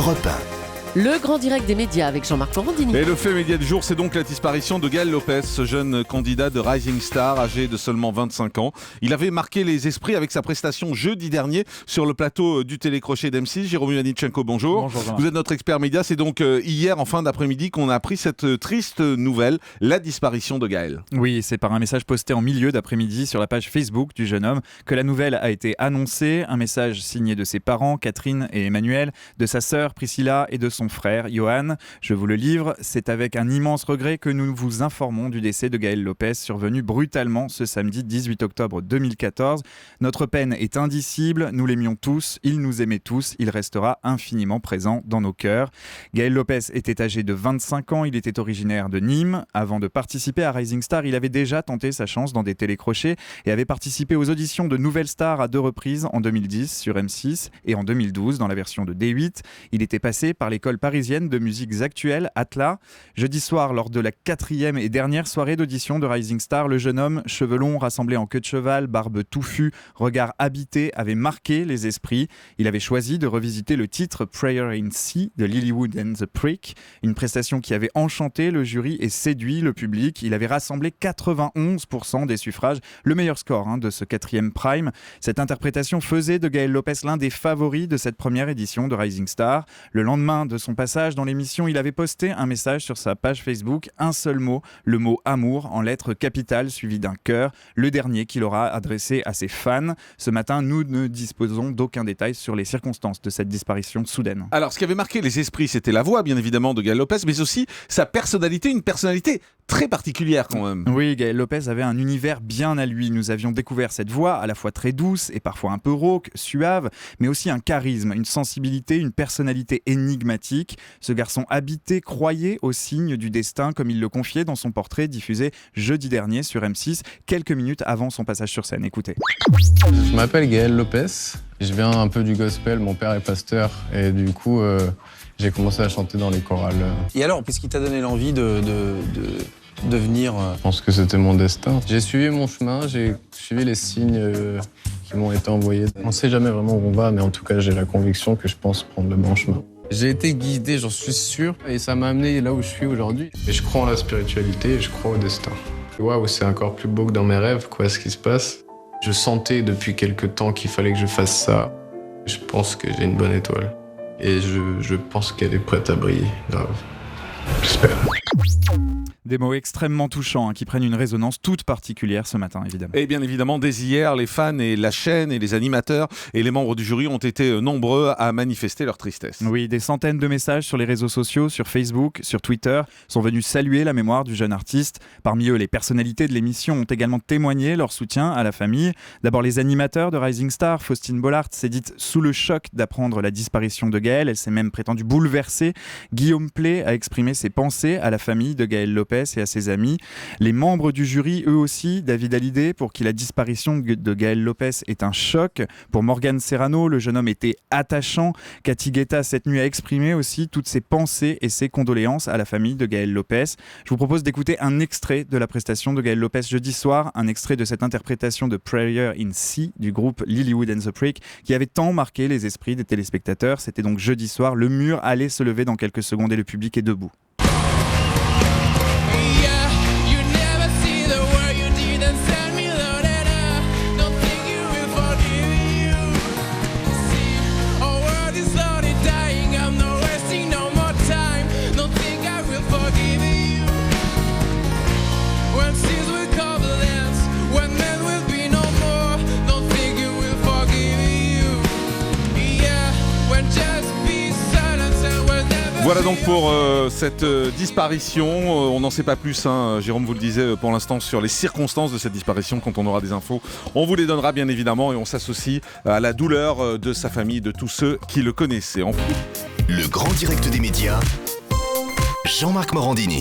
Europe 1. Le grand direct des médias avec Jean-Marc Morandini. Et le fait média du jour, c'est donc la disparition de Gaël Lopez, ce jeune candidat de Rising Star, âgé de seulement 25 ans. Il avait marqué les esprits avec sa prestation jeudi dernier sur le plateau du télécrochet d'M6. Jérôme Ivanichenko, bonjour. Bonjour Jean-Marc. Vous êtes notre expert média. C'est donc hier, en fin d'après-midi, qu'on a appris cette triste nouvelle, la disparition de Gaël. Oui, c'est par un message posté en milieu d'après-midi sur la page Facebook du jeune homme que la nouvelle a été annoncée. Un message signé de ses parents, Catherine et Emmanuel, de sa sœur Priscilla et de son frère, Johan. Je vous le livre. C'est avec un immense regret que nous vous informons du décès de Gaël Lopez, survenu brutalement ce samedi 18 octobre 2014. Notre peine est indicible. Nous l'aimions tous. Il nous aimait tous. Il restera infiniment présent dans nos cœurs. Gaël Lopez était âgé de 25 ans. Il était originaire de Nîmes. Avant de participer à Rising Star, il avait déjà tenté sa chance dans des télécrochets et avait participé aux auditions de Nouvelle Star à 2 reprises, en 2010 sur M6 et en 2012 dans la version de D8. Il était passé par l'école parisienne de musiques actuelles, Atlas. Jeudi soir, lors de la 4e et dernière soirée d'audition de Rising Star, le jeune homme, cheveux longs, rassemblé en queue de cheval, barbe touffue, regard habité, avait marqué les esprits. Il avait choisi de revisiter le titre Prayer in C de Lilywood and the Prick, une prestation qui avait enchanté le jury et séduit le public. Il avait rassemblé 91% des suffrages, le meilleur score de ce 4e prime. Cette interprétation faisait de Gaël Lopez l'un des favoris de cette première édition de Rising Star. Le lendemain de son passage dans l'émission, il avait posté un message sur sa page Facebook, un seul mot, le mot amour, en lettres capitales suivi d'un cœur, le dernier qu'il aura adressé à ses fans. Ce matin, nous ne disposons d'aucun détail sur les circonstances de cette disparition soudaine. Alors, ce qui avait marqué les esprits, c'était la voix, bien évidemment, de Gaël Lopez, mais aussi sa personnalité, une personnalité très particulière quand même. Oui, Gaël Lopez avait un univers bien à lui. Nous avions découvert cette voix à la fois très douce et parfois un peu rauque, suave, mais aussi un charisme, une sensibilité, une personnalité énigmatique. Ce garçon habité croyait aux signes du destin, comme il le confiait dans son portrait diffusé jeudi dernier sur M6, quelques minutes avant son passage sur scène. Écoutez. Je m'appelle Gaël Lopez, je viens un peu du gospel, mon père est pasteur et du coup j'ai commencé à chanter dans les chorales. Et alors, qu'est-ce qui t'a donné l'envie de devenir... Je pense que c'était mon destin. J'ai suivi mon chemin, j'ai suivi les signes qui m'ont été envoyés. On ne sait jamais vraiment où on va, mais en tout cas j'ai la conviction que je pense prendre le bon chemin. J'ai été guidé, j'en suis sûr, et ça m'a amené là où je suis aujourd'hui. Et je crois en la spiritualité et je crois au destin. Waouh, c'est encore plus beau que dans mes rêves, ce qui se passe. Je sentais depuis quelques temps qu'il fallait que je fasse ça. Je pense que j'ai une bonne étoile. Et je pense qu'elle est prête à briller, grave. J'espère. Des mots extrêmement touchants qui prennent une résonance toute particulière ce matin, évidemment. Et bien évidemment, dès hier, les fans et la chaîne et les animateurs et les membres du jury ont été nombreux à manifester leur tristesse. Oui, des centaines de messages sur les réseaux sociaux, sur Facebook, sur Twitter, sont venus saluer la mémoire du jeune artiste. Parmi eux, les personnalités de l'émission ont également témoigné leur soutien à la famille. D'abord, les animateurs de Rising Star, Faustine Bollard s'est dite sous le choc d'apprendre la disparition de Gaël. Elle s'est même prétendue bouleversée. Guillaume Play a exprimé ses pensées à la famille de Gaël Lopez et à ses amis. Les membres du jury, eux aussi, David Hallyday, pour qui la disparition de Gaël Lopez est un choc. Pour Morgan Serrano, le jeune homme était attachant. Cathy Guetta, cette nuit, a exprimé aussi toutes ses pensées et ses condoléances à la famille de Gaël Lopez. Je vous propose d'écouter un extrait de la prestation de Gaël Lopez jeudi soir, un extrait de cette interprétation de Prayer in C du groupe Lilywood and the Prick, qui avait tant marqué les esprits des téléspectateurs. C'était donc jeudi soir. Le mur allait se lever dans quelques secondes et le public est debout. Voilà donc pour cette disparition. On n'en sait pas plus, Jérôme vous le disait pour l'instant, sur les circonstances de cette disparition. Quand on aura des infos, on vous les donnera bien évidemment et on s'associe à la douleur de sa famille, de tous ceux qui le connaissaient. Le grand direct des médias, Jean-Marc Morandini.